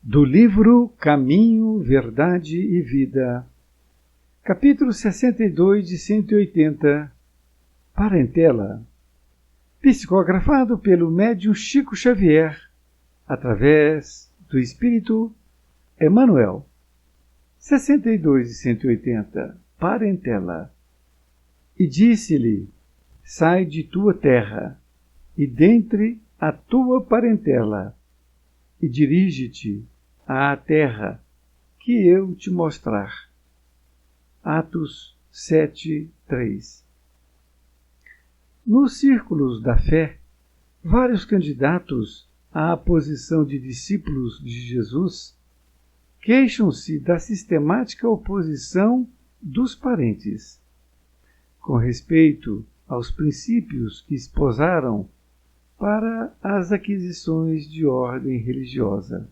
Do livro Caminho, Verdade e Vida, capítulo 62 de 180, Parentela, psicografado pelo médium Chico Xavier, através do Espírito Emmanuel. 62 de 180, Parentela. E disse-lhe: sai de tua terra, e dentre a tua parentela, e dirige-te à terra que eu te mostrar. Atos 7:3. Nos círculos da fé, vários candidatos à posição de discípulos de Jesus queixam-se da sistemática oposição dos parentes, com respeito aos princípios que esposaram para as aquisições de ordem religiosa.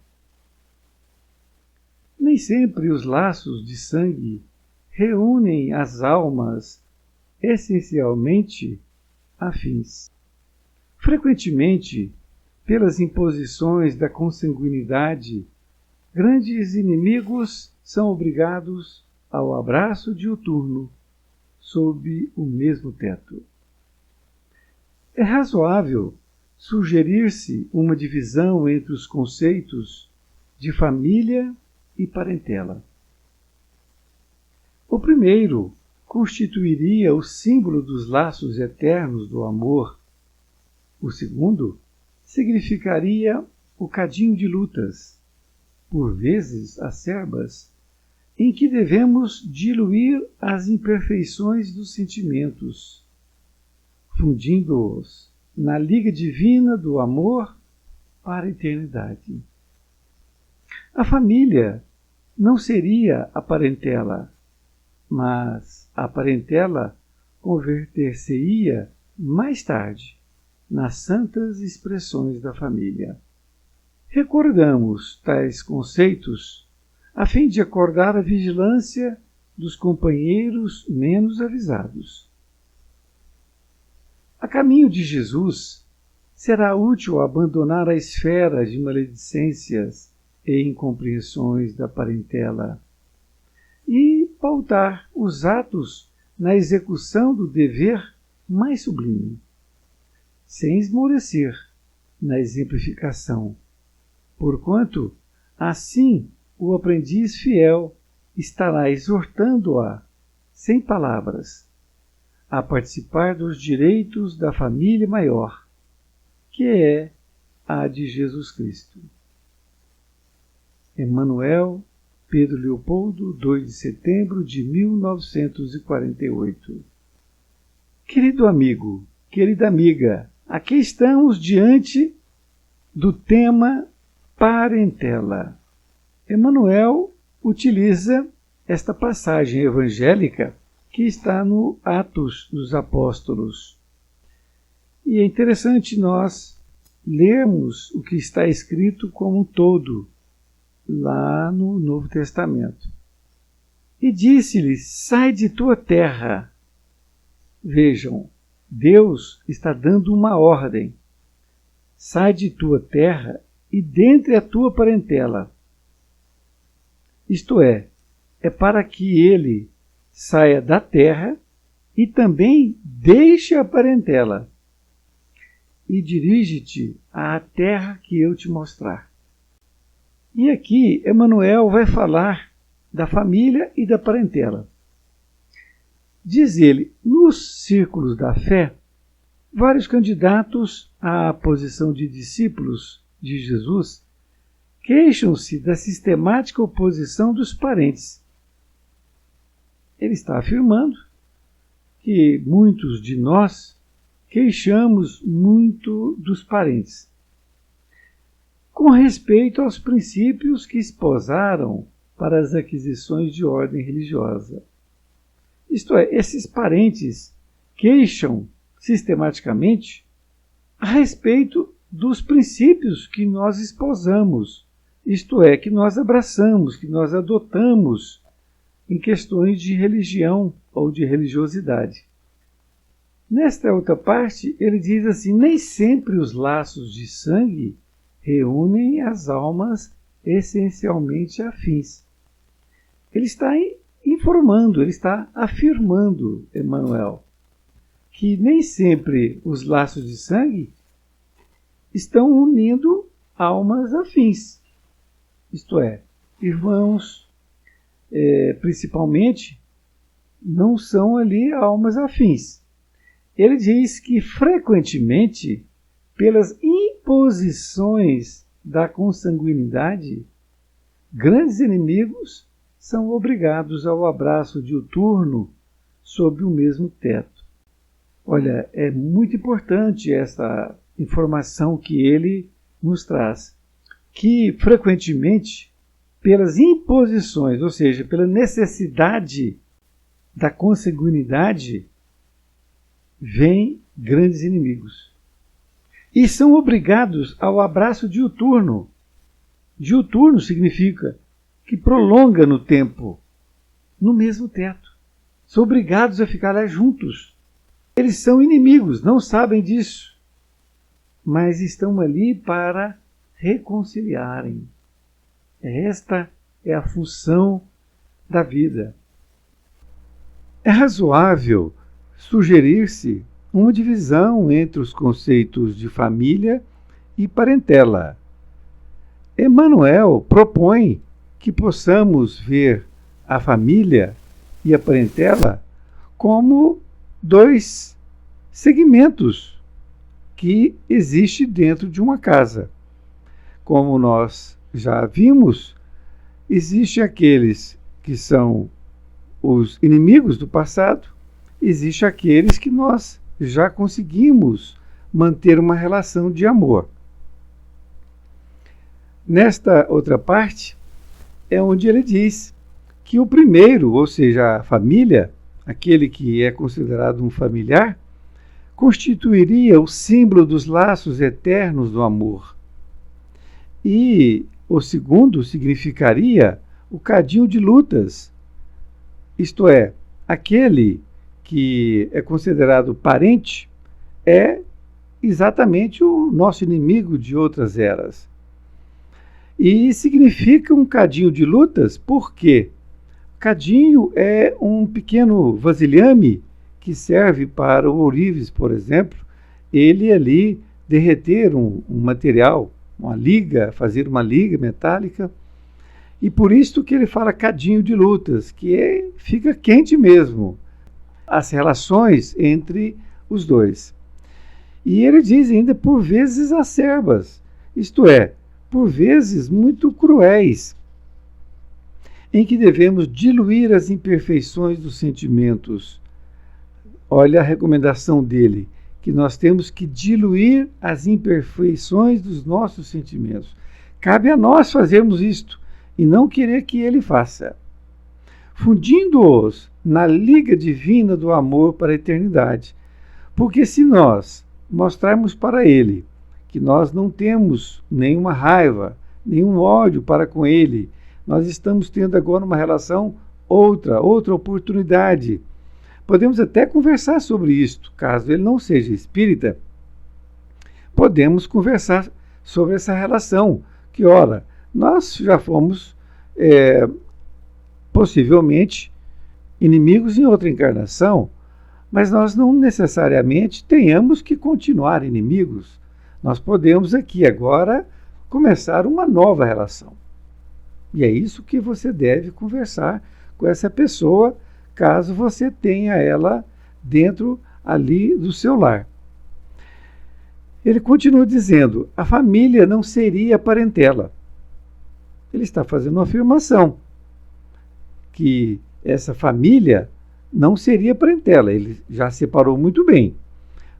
Nem sempre os laços de sangue reúnem as almas essencialmente afins. Frequentemente, pelas imposições da consanguinidade, grandes inimigos são obrigados ao abraço diuturno sob o mesmo teto. É razoável sugerir-se uma divisão entre os conceitos de família e parentela. O primeiro constituiria o símbolo dos laços eternos do amor. O segundo significaria o cadinho de lutas, por vezes acerbas, em que devemos diluir as imperfeições dos sentimentos, fundindo-os na liga divina do amor para a eternidade. A família não seria a parentela, mas a parentela converter-se-ia mais tarde nas santas expressões da família. Recordamos tais conceitos a fim de acordar a vigilância dos companheiros menos avisados. A caminho de Jesus, será útil abandonar a esfera de maledicências e incompreensões da parentela e pautar os atos na execução do dever mais sublime, sem esmorecer na exemplificação, porquanto assim o aprendiz fiel estará exortando-a, sem palavras, a participar dos direitos da família maior, que é a de Jesus Cristo. Emmanuel, Pedro Leopoldo, 2 de setembro de 1948. Querido amigo, querida amiga, aqui estamos diante do tema parentela. Emmanuel utiliza esta passagem evangélica que está no Atos dos Apóstolos. E é interessante nós lermos o que está escrito como um todo, lá no Novo Testamento. E disse-lhe: sai de tua terra. Vejam, Deus está dando uma ordem. Sai de tua terra e dentre a tua parentela. Isto é para que ele saia da terra e também deixe a parentela, e dirige-te à terra que eu te mostrar. E aqui Emmanuel vai falar da família e da parentela. Diz ele: nos círculos da fé, vários candidatos à posição de discípulos de Jesus queixam-se da sistemática oposição dos parentes. Ele está afirmando que muitos de nós queixamos muito dos parentes, com respeito aos princípios que esposaram para as aquisições de ordem religiosa. Isto é, esses parentes queixam sistematicamente a respeito dos princípios que nós esposamos, isto é, que nós abraçamos, que nós adotamos em questões de religião ou de religiosidade. Nesta outra parte, ele diz assim: nem sempre os laços de sangue reúnem as almas essencialmente afins. Ele está informando, ele está afirmando, Emmanuel, que nem sempre os laços de sangue estão unindo almas afins. Isto é, irmãos, principalmente, não são ali almas afins. Ele diz que, frequentemente, pelas imposições da consanguinidade, grandes inimigos são obrigados ao abraço diuturno sob o mesmo teto. Olha, é muito importante essa informação que ele nos traz, que frequentemente, pelas imposições, ou seja, pela necessidade da consanguinidade, vêm grandes inimigos. E são obrigados ao abraço diuturno. Diuturno significa que prolonga no tempo, no mesmo teto. São obrigados a ficar lá juntos. Eles são inimigos, não sabem disso, mas estão ali para reconciliarem. Esta é a função da vida. É razoável sugerir-se uma divisão entre os conceitos de família e parentela. Emmanuel propõe que possamos ver a família e a parentela como dois segmentos que existem dentro de uma casa. Como nós já vimos, existem aqueles que são os inimigos do passado, existem aqueles que nós já conseguimos manter uma relação de amor. Nesta outra parte, é onde ele diz que o primeiro, ou seja, a família, aquele que é considerado um familiar, constituiria o símbolo dos laços eternos do amor. E o segundo significaria o cadinho de lutas, isto é, aquele que é considerado parente é exatamente o nosso inimigo de outras eras. E significa um cadinho de lutas porque cadinho é um pequeno vasilhame que serve para o ourives, por exemplo, ele ali derreter um material, uma liga, fazer uma liga metálica. E por isso que ele fala cadinho de lutas, que fica quente mesmo, as relações entre os dois. E ele diz ainda por vezes acerbas, isto é, por vezes muito cruéis, em que devemos diluir as imperfeições dos sentimentos. Olha a recomendação dele, que nós temos que diluir as imperfeições dos nossos sentimentos. Cabe a nós fazermos isto e não querer que ele faça. Fundindo-os na liga divina do amor para a eternidade. Porque se nós mostrarmos para ele que nós não temos nenhuma raiva, nenhum ódio para com ele, nós estamos tendo agora uma relação outra oportunidade. Podemos até conversar sobre isto, caso ele não seja espírita. Podemos conversar sobre essa relação, que, ora, nós já fomos possivelmente inimigos em outra encarnação, mas nós não necessariamente tenhamos que continuar inimigos. Nós podemos aqui agora começar uma nova relação. E é isso que você deve conversar com essa pessoa, caso você tenha ela dentro ali do seu lar. Ele continua dizendo, a família não seria parentela. Ele está fazendo uma afirmação, que essa família não seria parentela, ele já separou muito bem.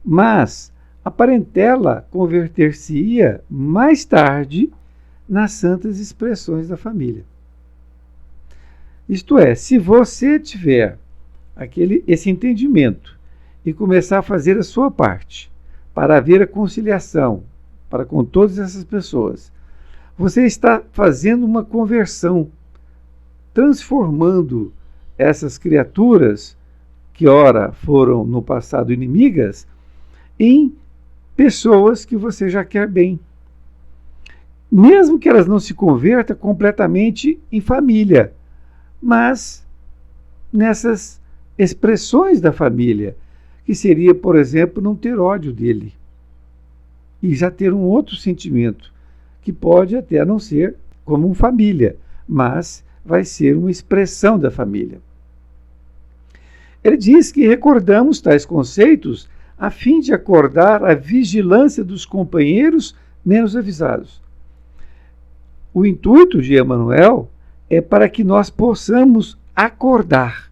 Mas a parentela converter-se-ia mais tarde nas santas expressões da família. Isto é, se você tiver esse entendimento e começar a fazer a sua parte para haver a conciliação para com todas essas pessoas, você está fazendo uma conversão, transformando essas criaturas que ora foram no passado inimigas em pessoas que você já quer bem. mesmo que elas não se convertam completamente em família, mas nessas expressões da família, que seria, por exemplo, não ter ódio dele e já ter um outro sentimento, que pode até não ser como uma família, mas vai ser uma expressão da família. Ele diz que recordamos tais conceitos a fim de acordar a vigilância dos companheiros menos avisados. O intuito de Emmanuel é para que nós possamos acordar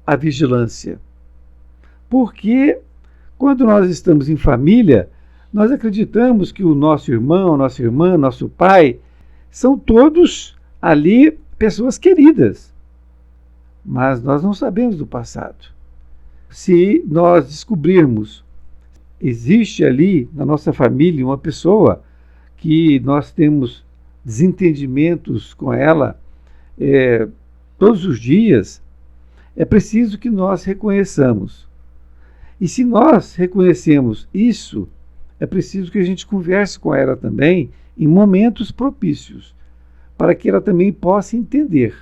a vigilância. Porque quando nós estamos em família, nós acreditamos que o nosso irmão, nossa irmã, nosso pai, são todos ali pessoas queridas. Mas nós não sabemos do passado. Se nós descobrirmos, existe ali na nossa família uma pessoa que nós temos desentendimentos com ela todos os dias, é preciso que nós reconheçamos. E se nós reconhecemos isso, é preciso que a gente converse com ela também em momentos propícios, para que ela também possa entender,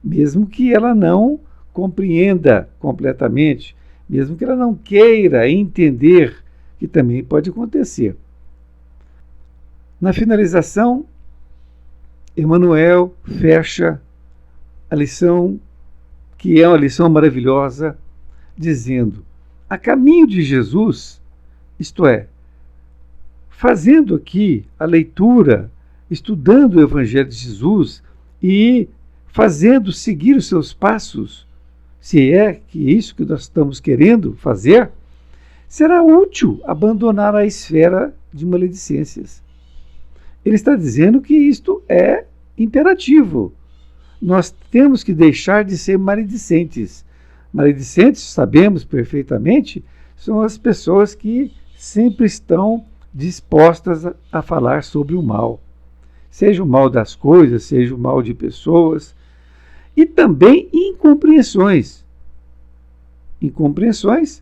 mesmo que ela não compreenda completamente, mesmo que ela não queira entender, que também pode acontecer. Na finalização, Emmanuel fecha a lição, que é uma lição maravilhosa, dizendo: a caminho de Jesus, isto é, fazendo aqui a leitura, estudando o Evangelho de Jesus e fazendo seguir os seus passos, se é que isso que nós estamos querendo fazer, será útil abandonar a esfera de maledicências. Ele está dizendo que isto é imperativo. Nós temos que deixar de ser maledicentes. Maledicentes, sabemos perfeitamente, são as pessoas que sempre estão dispostas a falar sobre o mal. Seja o mal das coisas, seja o mal de pessoas. E também incompreensões. Incompreensões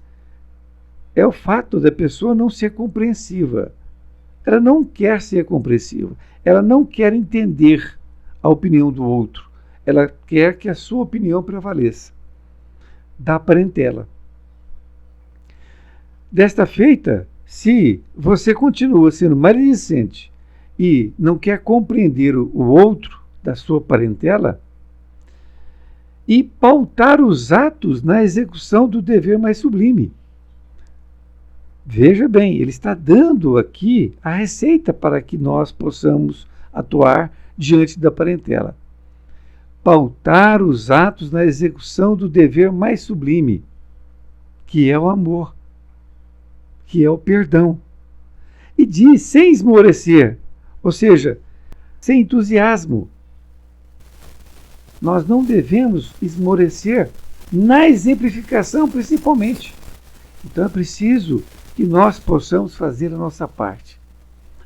é o fato da pessoa não ser compreensiva. Ela não quer ser compreensiva. Ela não quer entender a opinião do outro. Ela quer que a sua opinião prevaleça. Da parentela. Desta feita, se você continua sendo maledicente e não quer compreender o outro da sua parentela, e pautar os atos na execução do dever mais sublime. Veja bem, ele está dando aqui a receita para que nós possamos atuar diante da parentela. Pautar os atos na execução do dever mais sublime, que é o amor, que é o perdão. E diz sem esmorecer, ou seja, sem entusiasmo. Nós não devemos esmorecer na exemplificação, principalmente. Então é preciso que nós possamos fazer a nossa parte.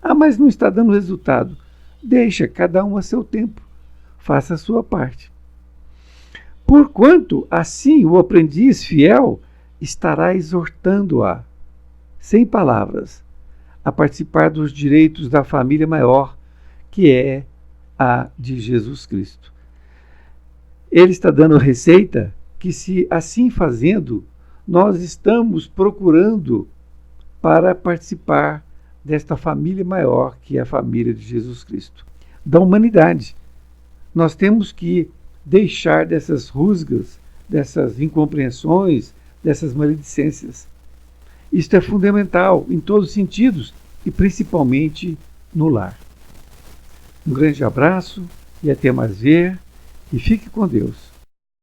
Ah, mas não está dando resultado. Deixa cada um a seu tempo. Faça a sua parte. Porquanto, assim, o aprendiz fiel estará exortando-a, sem palavras, a participar dos direitos da família maior, que é a de Jesus Cristo. Ele está dando receita que, se assim fazendo, nós estamos procurando para participar desta família maior, que é a família de Jesus Cristo, da humanidade. Nós temos que deixar dessas rusgas, dessas incompreensões, dessas maledicências. Isto é fundamental em todos os sentidos e principalmente no lar. Um grande abraço e até mais ver, e fique com Deus.